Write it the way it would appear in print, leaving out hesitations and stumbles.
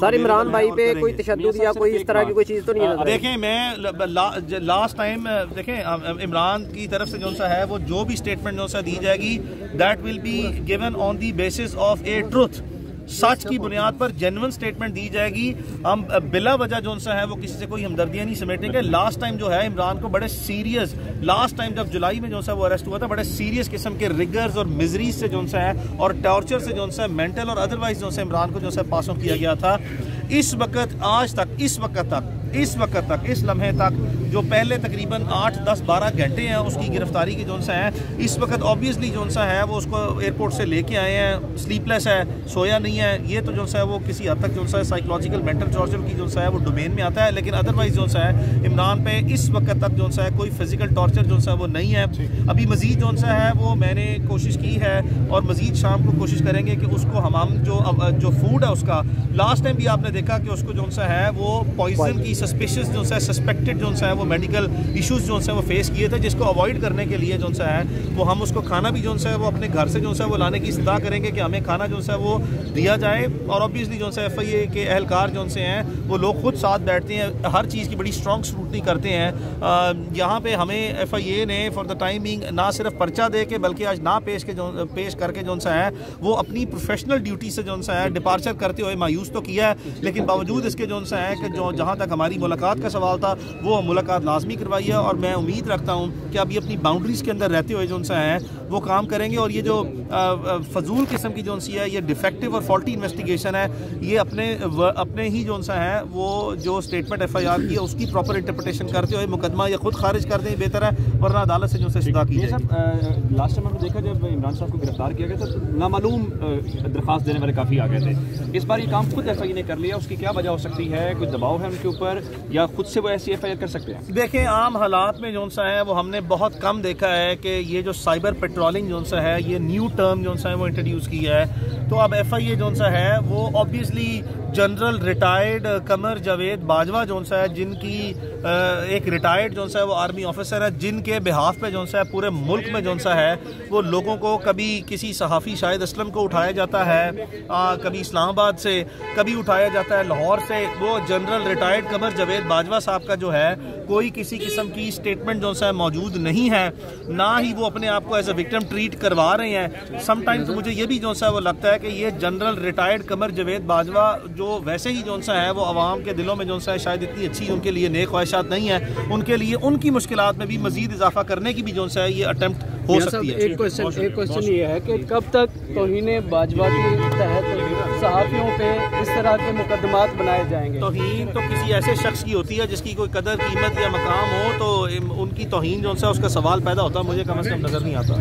سر عمران بھائی پہ کوئی تشدد یا کوئی اس طرح کی کوئی چیز تو نہیں ہے؟ دیکھیں میں لاسٹ ٹائم دیکھیں عمران کی طرف سے جو سا ہے وہ جو بھی اسٹیٹمنٹ جو سا دی جائے گی that will be given on the basis of a truth, سچ کی بنیاد پر جینوئن سٹیٹمنٹ دی جائے گی. ہم بلا وجہ جو ہے وہ کسی سے کوئی ہمدردیاں نہیں سمیٹیں گے. لاسٹ ٹائم جو ہے عمران کو بڑے سیریس، لاسٹ ٹائم جب جولائی میں جو ہے وہ اریسٹ ہوا تھا، بڑے سیریس قسم کے ریگرز اور مزریز سے جو ہے اور ٹارچر سے جو ہے مینٹل اور ادروائز جو ہے عمران کو جو ہے پاس آن کیا گیا تھا. اس وقت آج تک اس وقت تک اس لمحے تک جو پہلے تقریباً 8 10 12 گھنٹے ہیں اس کی گرفتاری کے جو ہے اس وقت آبویسلی جو ہے وہ اس کو ایئرپورٹ سے لے کے آئے ہیں، سلیپ لیس ہے، سویا نہیں ہے. یہ تو جو ہے وہ کسی حد تک جو ہے سائیکولوجیکل مینٹل ٹارچر کی جو ہے وہ ڈومین میں آتا ہے. لیکن ادروائز جو ہے عمران پہ اس وقت تک جو ہے کوئی فزیکل ٹارچر جو ہے وہ نہیں ہے. ابھی مزید جو ہے وہ میں نے کوشش کی ہے اور مزید شام کو کوشش کریں گے کہ اس کو ہم جو فوڈ ہے اس کا، لاسٹ ٹائم بھی آپ نے دیکھا کہ اس کو جو ہے وہ پوائزن کی سسپیشس جو ہے سسپیکٹڈ جو ہے وہ میڈیکل ایشوز جو ہے وہ فیس کیے تھے، جس کو اوائڈ کرنے کے لیے جو ہے وہ ہم اس کو کھانا بھی جو ہے وہ اپنے گھر سے جو ہے وہ لانے کی استدعا کریں گے کہ ہمیں کھانا جو ہے وہ دیا جائے. اور اوبیسلی جو ہے ایف آئی اے کے اہلکار جو سے ہیں وہ لوگ خود ساتھ بیٹھتے ہیں، ہر چیز کی بڑی اسٹرانگ اسکروٹنی کرتے ہیں. یہاں پہ ہمیں ایف آئی اے نے فار دا ٹائمنگ نہ صرف پرچہ دے کے بلکہ آج نہ پیش کر کے جو ہے وہ اپنی پروفیشنل ڈیوٹی سے جو ہے ڈپارچر کرتے ہوئے مایوس تو کیا ہے، لیکن باوجود اس کے جو ہے کہ جہاں تک ہماری ملاقات کا سوال تھا وہ ملاقات لازمی کروائی ہے. اور میں امید رکھتا ہوں کہ اب یہ اپنی باؤنڈریز کے اندر رہتے ہوئے جو ہے وہ کام کریں گے. اور یہ جو فضول قسم کی جو ہے یہ ڈیفیکٹو اور فالٹی انویسٹیگیشن ہے، یہ اپنے ہی جو ہے وہ جو اسٹیٹمنٹ ایف آئی آر کی ہے اس کی پراپر انٹرپریٹیشن کرتے ہوئے مقدمہ یا خود خارج کر دیں بہتر ہے، ورنہ عدالت سے جو ہے استدعا کی جائے گی. لاسٹ ٹائم ہم نے دیکھا جب عمران صاحب کو گرفتار کیا گیا تھا تو نامعلوم درخواست دینے والے کافی آ گئے تھے. اس بار یہ کام خود ایف آئی نے کر لیا، اس کی کیا وجہ ہو سکتی ہے؟ کوئی دباؤ ہے ان کے اوپر یا خود سے وہ ایسی ایف آئی آر کر سکتے ہیں؟ دیکھیں عام حالات میں جو ہے وہ ہم نے بہت کم دیکھا ہے کہ یہ جو سائبر پیٹرولنگ جو ہے یہ نیو ٹرم جو ہے وہ انٹروڈیوس کی ہے. تو اب ایف آئی اے جو ہے وہ obviously general retired Qamar Javed Bajwa جو ہے جن کی ایک ریٹائرڈ جو ہے وہ آرمی آفیسر ہے، جن کے بہاف پہ جو ہے پورے ملک میں جو ہے وہ لوگوں کو کبھی کسی صحافی شاہد اسلم کو اٹھایا جاتا ہے، کبھی اسلام آباد سے، کبھی اٹھایا جاتا ہے لاہور سے. وہ جنرل ریٹائرڈ قمر جاوید باجوہ صاحب کا جو ہے کوئی کسی قسم کی اسٹیٹمنٹ جو ہے موجود نہیں ہے، نہ ہی وہ اپنے آپ کو ایز اے وکٹم ٹریٹ کروا رہے ہیں. سم ٹائم تو مجھے یہ بھی جو ہے وہ لگتا ہے کہ یہ جنرل ریٹائرڈ قمر جاوید باجوہ جو ویسے ہی جو ہے وہ عوام کے دلوں میں جو ہے شاید اتنی اچھی ان کے لیے نیک خواہشات نہیں ہیں، ان کے لیے ان کی مشکلات میں بھی مزید اضافہ کرنے کی بھی جو ہے یہ اٹیمپٹ ہو سکتی ہے. ایک کوشچن یہ ہے کہ کب تک توہین باجوہ کے تحت صحافیوں پہ اس طرح کے مقدمات بنائے جائیں گے؟ توہین تو کسی ایسے شخص کی ہوتی ہے جس کی کوئی قدر قیمت یا مقام ہو تو ان کی توہین جو ہے اس کا سوال پیدا ہوتا ہے، مجھے کم از کم نظر نہیں آتا.